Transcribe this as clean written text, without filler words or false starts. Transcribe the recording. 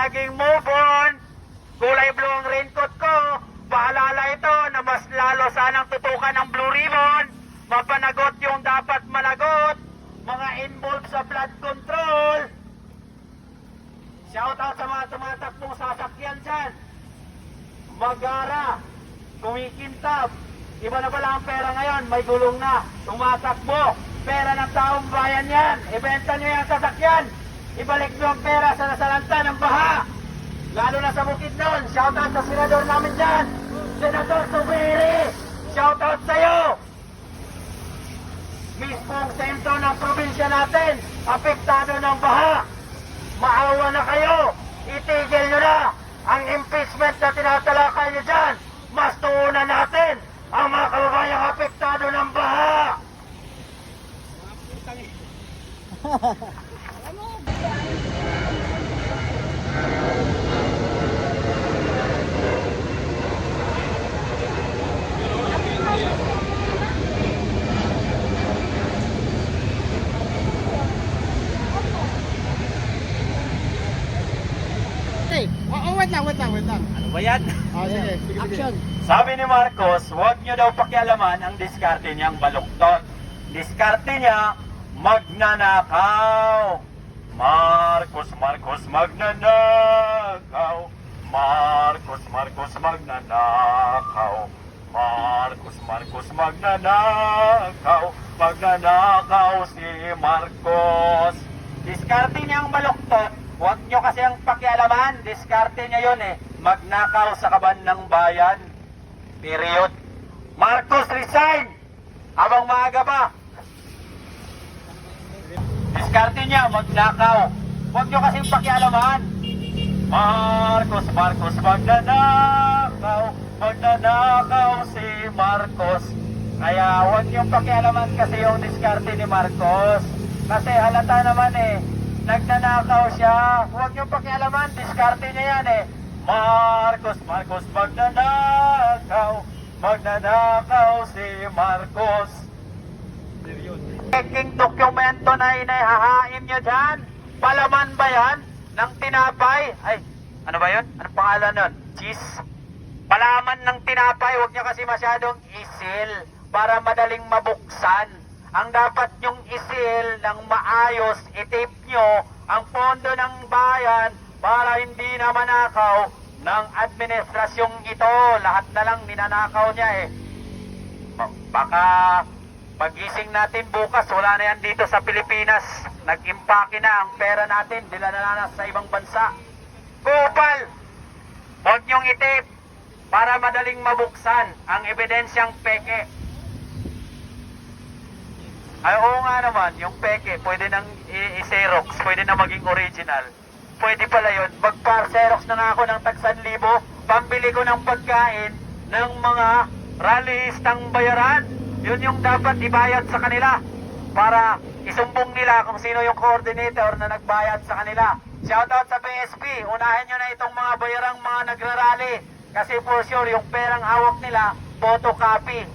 laging move on. Kulay blue ang raincoat ko. Paalala ito na mas lalo sanang tutukan ng blue ribbon. Mapanagot yung dapat managot. Mga involved sa flood control. Shout out sa mga tumatakbong sasakyan dyan. Magara, kumikintab. Iba na pala ang pera ngayon, may gulong na. Tumatakbo, pera ng taong bayan yan. Ibenta nyo yung sasakyan. Ibalik nyo ang pera sa nasalanta ng baha. Lalo na sa Bukidnon. Shout out sa senador namin dyan. Senador Subiri, shout out sa'yo. Mismong sentro ng probinsya natin, apektado ng baha. Maawa na kayo. Itigil nyo na ang impeachment na tinatalakay nyo dyan. Mas tuunan natin ang mga kababayang apektado ng baha. Wait lang. Ano ba yan? Sige. Action. Sabi ni Marcos, huwag nyo daw pakialaman ang diskarte niyang baluktot. Diskarte niya, magnanakaw. Marcos, magnanakaw. Marcos, magnanakaw. Marcos, magnanakaw. Magnanakaw si Marcos. Diskarte niyang baluktot. Huwag nyo kasi ang pakialaman. Diskarte niya yun eh. Magnakaw sa kaban ng bayan. Period. Marcos resign! Habang maaga pa. Diskarte niya, magnakaw. Huwag nyo kasing pakialaman. Marcos, magnanakaw. Magnanakaw si Marcos. Kaya huwag nyo pakialaman kasi yung diskarte ni Marcos. Kasi halata naman eh, nagnanakaw siya. Huwag nyo pakialaman, diskarte niya yan eh. Marcos, magnanakaw. Magnanakaw si Marcos. Peking dokumento na inahahain nyo dyan. Palaman ba yan? Ng tinapay? Ay, ano ba yun? Anong pangalan nun? Cheese? Palaman ng tinapay. Huwag nyo kasi masyadong isil para madaling mabuksan. Ang dapat nyong isil ng maayos, itip nyo ang pondo ng bayan para hindi na manakaw ng administrasyong ito. Lahat na lang ninanakaw niya eh. Baka pagising natin bukas, wala na yan dito sa Pilipinas. Nag-impake na ang pera natin, dila na sa ibang bansa. Kupal! Huwag nyong itip para madaling mabuksan ang ebidensyang peke. Ay, oo nga naman, yung peke, pwede nang i-xerox, pwede na maging original. Pwede pala yun. Magpa-xerox na nga ako ng tag 1,000, pambili ko ng pagkain ng mga rallyistang bayaran. Yun yung dapat ibayad sa kanila para isumbong nila kung sino yung coordinator na nagbayad sa kanila. Shoutout sa PSP, unahin nyo na itong mga bayarang mga nagrarally kasi for sure yung perang hawak nila, photocopy.